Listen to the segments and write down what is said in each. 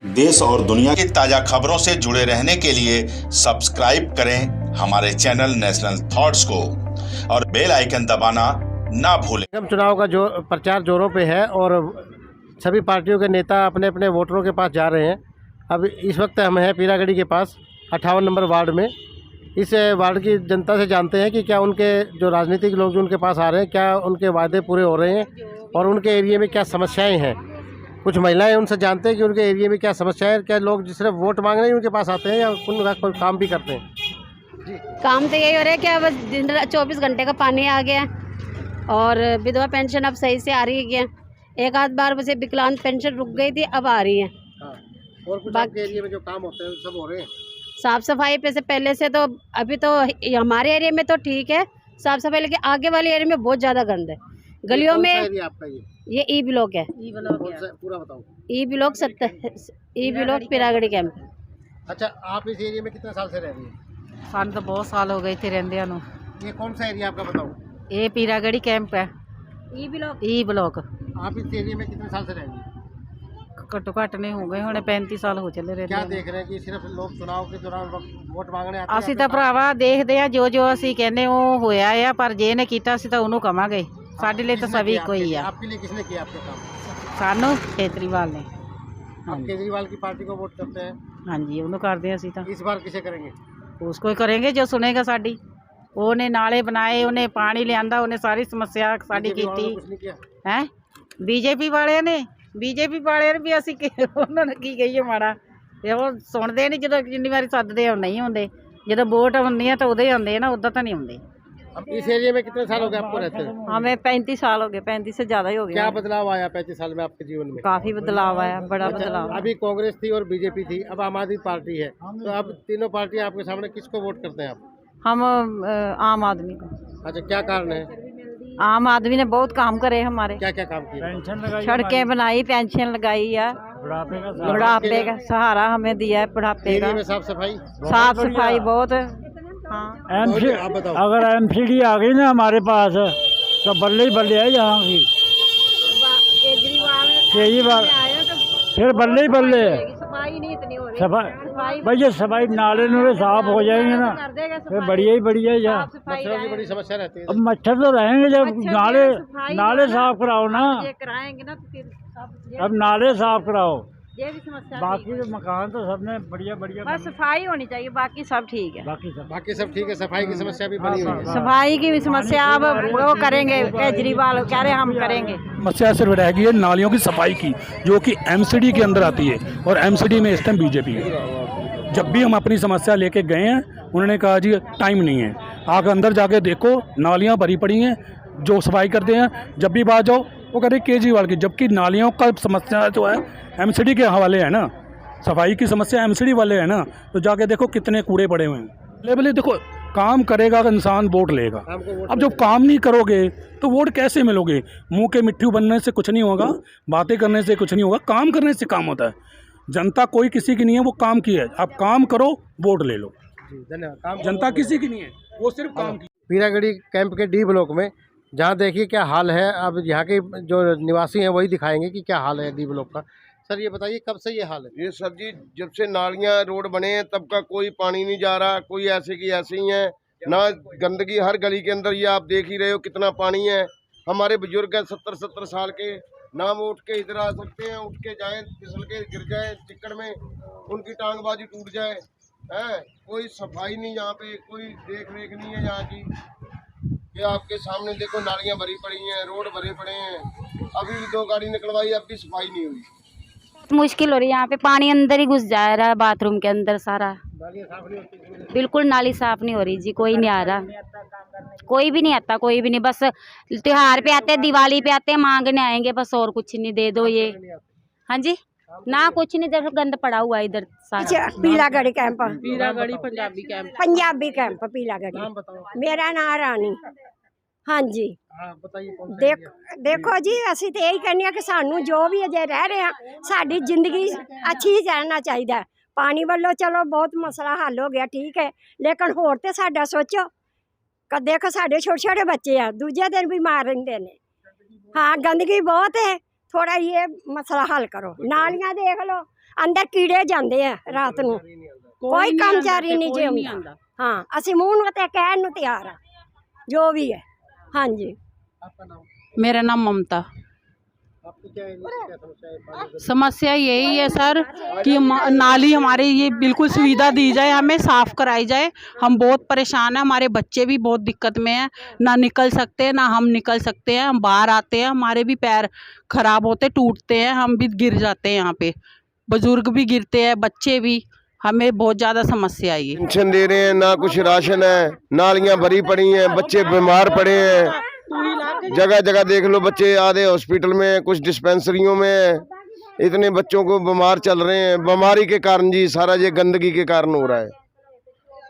देश और दुनिया की ताजा खबरों से जुड़े रहने के लिए सब्सक्राइब करें हमारे चैनल नेशनल थॉट्स को और बेल आइकन दबाना ना भूलें। निगम चुनाव का जो प्रचार जोरों पे है और सभी पार्टियों के नेता अपने अपने वोटरों के पास जा रहे हैं। अब इस वक्त हम हैं पीरागढ़ी के पास 58 नंबर वार्ड में। इस वार्ड की जनता से जानते हैं कि क्या उनके जो राजनीतिक लोग जो उनके पास आ रहे हैं, क्या उनके वादे पूरे हो रहे हैं और उनके एरिया में क्या समस्याएं हैं। कुछ महिलाएं उनसे जानते हैं कि उनके एरिया में क्या समस्या है, क्या लोग सिर्फ वोट मांगने ही उनके पास आते हैं या उनका कोई काम भी करते हैं। काम तो यही हो रहा है कि अब दिन 24 घंटे का पानी आ गया और विधवा पेंशन अब सही से आ रही है। एक आध बार वैसे विकलांग पेंशन रुक गई थी, अब आ रही है। और कुछ आपके एरिया में जो काम होते हैं सब हो रहे हैं। साफ सफाई पे से पहले से तो अभी तो हमारे एरिया में तो ठीक है साफ सफाई, लेकिन आगे वाले एरिया में बहुत ज़्यादा गंद है गलियों में। आपका ये ई ब्लॉक है। पूरा बताओ। E block 70 E block Peeragarhi camp. अच्छा, आप इस एरिया में कितने साल से रह रही हैं? ਸਾਨੂੰ ਤਾਂ ਬਹੁਤ ਸਾਲ ਹੋ ਗਏ ਇੱਥੇ ਰਹਿੰਦਿਆਂ ਨੂੰ। ये कौन सा एरिया आपका बताओ। ਇਹ ਪੀਰਾਗੜੀ ਕੈਂਪ ਹੈ। ई ब्लॉक आप इस एरिया में कितने साल से रह रही हैं? ਘੱਟੋ ਘੱਟ ਨਹੀਂ ਹੋ ਗਏ ਹੁਣੇ 35 ਸਾਲ ਹੋ ਚੱਲੇ क्या ਰਹਿੰਦੇ। देख रहे हैं कि सिर्फ लोग चुनाव के दौरान वोट मांगने आते हैं? ਅਸੀਂ ਤਾਂ ਭਰਾਵਾ ਦੇਖਦੇ ਆ ਜੋ ਜੋ ਅਸੀਂ ਕਹਿੰਦੇ ਉਹ ਹੋਇਆ ਆ, ਪਰ ਜੇ ਇਹਨੇ ਕੀਤਾ ਅਸੀਂ ਤਾਂ ਉਹਨੂੰ ਕਵਾਂਗੇ। ਸਾਡੇ ਲਈ ਤਾਂ ਸਭੀ ਕੋਈ ਆ। आपके लिए किसने किया आपके काम? ਸਾਨੂੰ ਖੇਤਰੀਵਾਲ ਨੇ। आप केजरीवाल की पार्टी को वोट करते हैं। ਹਾਂਜੀ ਉਹਨੂੰ ਕਰਦੇ ਅਸੀਂ ਤਾਂ। इस बार किसे करेंगे? ਉਸਕੋ ਹੀ ਕਰਾਂਗੇ ਜੋ ਸੁਣੇਗਾ ਸਾਡੀ। ਉਹਨੇ ਨਾਲੇ ਬਣਾਏ, ਉਹਨੇ ਪਾਣੀ ਲਿਆਂਦਾ, ਉਹਨੇ ਸਾਰੀ ਸਮੱਸਿਆ ਸਾਡੀ बीजेपी वालों ਕੀਤੀ ने कुछ नहीं किया। ਹੈ। ਬੀਜੇਪੀ ਵਾਲਿਆਂ ਨੇ ਵੀ ਅਸੀਂ ਉਹਨਾਂ ਨੂੰ ਕੀ ਕਹੀਏ ਮਾੜਾ। ਤੇ ਉਹ ਸੁਣਦੇ ਨਹੀਂ, ਜਦੋਂ ਜਿੰਨੀ ਵਾਰੀ ਸੱਦਦੇ ਆ ਨਹੀਂ ਹੁੰਦੇ, ਜਦੋਂ ਵੋਟ ਹੁੰਦੀ ਆ ਤਾਂ ਉਦੋਂ ਹੀ ਆਉਂਦੇ ਆ ਨਾ, ਉਦਾਂ ਤਾਂ ਨਹੀਂ ਆਉਂਦੇ। अब इस एरिया में कितने साल हो गए आपको रहते हैं? हमें 35 साल हो गए, 35 से ज़्यादा ही हो क्या गया। बदलाव आया 35 साल में आपके जीवन में? काफ़ी बदलाव आया, बड़ा बदलाव। अभी कांग्रेस थी और बीजेपी थी, अब आम आदमी पार्टी है, तो अब तीनों पार्टी आपके सामने किसको वोट करते हैं आप? हम आम आदमी को। अच्छा, क्या कारण है? आम आदमी ने बहुत काम करे हमारे। क्या क्या काम किया? सड़कें बनाई, पेंशन लगाई है, बुढ़ापे का सहारा हमें दिया है, बुढ़ापे एरिया का में साफ सफाई? साफ सफाई बहुत। हाँ, आप बताओ। अगर एमसीडी आ गई ना हमारे पास तो बल्ले ही बल्ले है यहाँ की। केजरीवाल फिर बल्ले ही बल्ले है। सफाई नहीं इतनी हो रही। सफाई भाई, ये सफाई नाले नूले साफ हो जाएंगे ना फिर बढ़िया ही बढ़िया है यहाँ। मच्छरों की बड़ी समस्या रहती है। अब मच्छर तो रहेंगे जब नाले साफ कराओ ना। कराएंगे ना तो फिर अब नाले साफ कराओ, ये भी समस्या। बाकी तो मकान तो सबने बढ़िया बढ़िया बस सफाई होनी चाहिए, बाकी सब ठीक है। बाकी सब ठीक है, सफाई की समस्या भी बनी हुई है। सफाई की भी समस्या अब वो करेंगे, केजरीवाल कह रहे हम करेंगे। समस्या सिर्फ रह गई है नालियों की सफाई की, जो कि एमसीडी के अंदर आती है और एमसीडी में इस टाइम बीजेपी है। जब भी हम अपनी समस्या लेके गए हैं उन्होंने कहा जी टाइम नहीं है, आगे अंदर जाके देखो नालियाँ भरी पड़ी हैं, जो सफाई करते हैं जब भी बात जाओ वो कह रहे केजरीवाल की, जबकि नालियों का समस्या जो है एमसीडी के हवाले है ना, सफाई की समस्या एमसीडी वाले है ना। तो जाके देखो कितने कूड़े पड़े हुए हैं। लेवल देखो, काम करेगा तो इंसान वोट लेगा। अब जब काम नहीं करोगे तो वोट कैसे मिलोगे? मुंह के मिट्टी बनने से कुछ नहीं होगा, बातें करने से कुछ नहीं होगा, काम करने से काम होता है। जनता कोई किसी की नहीं है, वो काम की है। आप काम करो, वोट ले लो। धन्यवाद। जनता किसी की नहीं है, वो सिर्फ काम की। पीरागढ़ी कैंप के डी ब्लॉक में जहाँ देखिए क्या हाल है। अब यहाँ के जो निवासी हैं वही दिखाएंगे कि क्या हाल है डी ब्लॉक का। सर ये बताइए कब से ये हाल है? ये सर जी जब से नालियाँ रोड बने हैं तब का कोई पानी नहीं जा रहा, कोई ऐसे की ऐसे ही है ना। गंदगी हर गली के अंदर, ये आप देख ही रहे हो कितना पानी है। हमारे बुजुर्ग हैं 70-70 साल के, ना वो उठ के इधर आ सकते हैं, उठ के जाएं फिसल के गिर जाए चिक्कड़ में, उनकी टांगबाजी टूट जाए है। कोई सफाई नहीं यहाँ पे, कोई देख रेख नहीं है यहाँ की। ये आपके सामने देखो नालियाँ भरी पड़ी हैं, रोड भरे पड़े हैं, अभी भी 2 गाड़ी निकलवाई, अब भी सफाई नहीं हुई। मुश्किल हो रही है यहाँ पे, पानी अंदर ही घुस जा रहा है बाथरूम के अंदर सारा। बिल्कुल नाली साफ नहीं हो रही जी, कोई नहीं आ रहा, कोई भी नहीं आता, कोई भी नहीं। बस त्योहार पे आते हैं, दिवाली पे आते हैं, मांगने आएंगे बस, और कुछ नहीं। दे दो ये। हाँ जी, ना कुछ नहीं, इधर गंद पड़ा हुआ है इधर सारा। Pilagarhi camp, Peeragarhi Punjabi camp. Punjabi camp Pilagarhi. मेरा नाम रानी। हाँ जी, देखो जी ਅਸੀਂ ਤੇ ਇਹੀ ਕਹਿੰਦੇ ਆ ਕਿ ਸਾਨੂੰ ਜੋ ਵੀ ਅਜੇ ਰਹਿ ਰਹੇ ਆ ਸਾਡੀ ਜ਼ਿੰਦਗੀ ਅੱਛੀ ਰਹਿਣਾ ਚਾਹੀਦਾ। ਪਾਣੀ ਵੱਲੋਂ ਚਲੋ ਬਹੁਤ ਮਸਲਾ ਹੱਲ ਹੋ ਗਿਆ, ਠੀਕ ਹੈ, ਲੇਕਿਨ ਹੋਰ ਤੇ ਸਾਡਾ ਸੋਚੋ। ਕਦੇ ਦੇਖੋ ਸਾਡੇ ਛੋਟੇ ਛੋਟੇ ਬੱਚੇ ਆ, ਦੂਜੇ ਦਿਨ ਬਿਮਾਰ ਰਹਿੰਦੇ ਨੇ। ਹਾਂ, ਗੰਦਗੀ ਬਹੁਤ ਹੈ, थोड़ा ये मसला हल करो। नालियाँ देख लो, ਅੰਦਰ ਕੀੜੇ ਜਾਂਦੇ ਆ ਰਾਤ ਨੂੰ ਕੋਈ ਕਰਮਚਾਰੀ ਨਹੀਂ ਜੇ ਹੁੰਦਾ ਹਾਂ ਅਸੀਂ ਮੂੰਹ ਨੂੰ ਤੇ ਕਹਿਣ ਨੂੰ ਤਿਆਰ ਆ ਜੋ ਵੀ ਹੈ ਹਾਂਜੀ मेरा नाम ममता। समस्या यही है सर कि नाली हमारे ये बिल्कुल सुविधा दी जाए, हमें साफ़ कराई जाए। हम बहुत परेशान हैं, हमारे बच्चे भी बहुत दिक्कत में हैं, ना निकल सकते हैं ना हम निकल सकते हैं। हम बाहर आते हैं, हमारे भी पैर खराब होते टूटते हैं, हम भी गिर जाते हैं। यहाँ पे बुजुर्ग भी गिरते हैं, बच्चे भी। हमें बहुत ज़्यादा समस्या आई है। पेंशन दे रहे हैं ना, कुछ राशन है, नालियाँ भरी पड़ी हैं, बच्चे बीमार पड़े हैं। जगह जगह देख लो, बच्चे आधे हॉस्पिटल में, कुछ डिस्पेंसरियों में। इतने बच्चों को बीमार चल रहे हैं, बीमारी के कारण जी, सारा ये गंदगी के कारण हो रहा है।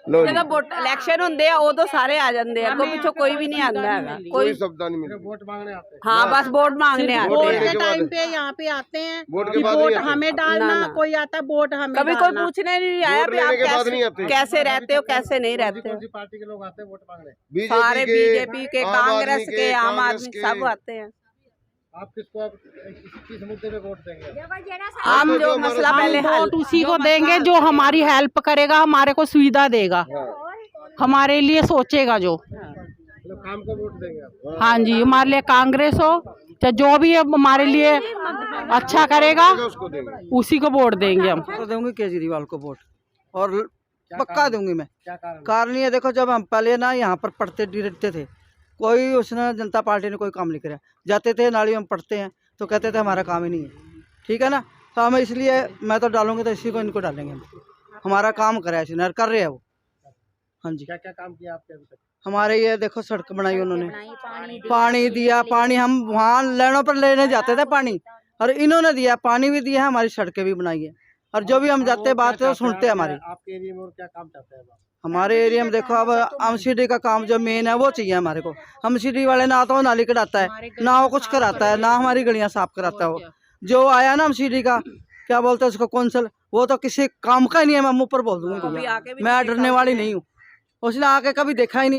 लो जी, इलेक्शन होंगे उदो सारे आ जाते हैं, पिछो कोई भी नहीं आता है, कोई शब्द नहीं मिलता। वोट मांगने आते हैं हाँ बस वोट मांगने आते वोट हैं। के टाइम पे यहाँ पे आते हैं, वोट के बाद वोट नहीं आते। हमें डालना, ना, ना। कोई आता वोट हमें कभी कोई डालना। पूछने नहीं आया वोट भी आप लेने के बाद नहीं आते। कैसे रहते हो कैसे नहीं रहते हो। कौन सी पार्टी के लोग आते हैं वोट मांगने सारे बीजेपी के, आम आदमी कांग्रेस के, आम कांग्रेस आदमी के। सब आते हैं। आप किसको आप किस मुद्दे पे वोट देंगे हम जो मसला पहले हम हल वोट उसी को देंगे जो हमारी हेल्प करेगा, हमारे को सुविधा देगा, हमारे लिए सोचेगा जो। मतलब काम को वोट देंगे आप हाँ जी, हमारे लिए कांग्रेस हो चाहे जो भी है, हमारे लिए अच्छा करेगा उसको देंगे। उसी को वोट देंगे हम। तो दूंगी केजरीवाल को वोट, और पक्का दूंगी मैं। क्या कारण कारण ये देखो, जब हम पहले ना यहाँ पर पढ़ते डिरते थे, कोई उसने जनता पार्टी ने कोई काम नहीं कराया। जाते थे नालियों में पढ़ते हैं तो कहते थे हमारा काम ही नहीं है, ठीक है ना। तो हम इसलिए मैं तो डालूंगे तो इसी को, इनको डालेंगे हम। हमारा काम कराया इसने, कर रहे हैं वो। हाँ जी, क्या क्या काम किया आपके अभी तक हमारे ये देखो सड़क बनाई उन्होंने, पानी दिया। पानी हम वहाँ लाइनों पर लेने जाते थे पानी, और इन्होंने दिया, पानी भी दिया है, हमारी सड़कें भी बनाई है। और जो भी हम जाते बात है वो सुनते हैं हमारी। आपके एरिया में और क्या काम चाहते हैं आप हमारे एरिया में देखो, अब एमसीडी का काम जो मेन है वो चाहिए हमारे को। एमसीडी वाले ना तो वो नाली कटाता है, ना वो कुछ कराता है, ना हमारी गलियां साफ कराता है। वो जो आया ना एमसीडी का, क्या बोलते हैं उसको, कौंसल, वो तो किसी काम का ही नहीं है। मैं मुँह पर बोल दूंगी, मैं डरने वाली नहीं हूँ। उसने आके कभी देखा ही नहीं।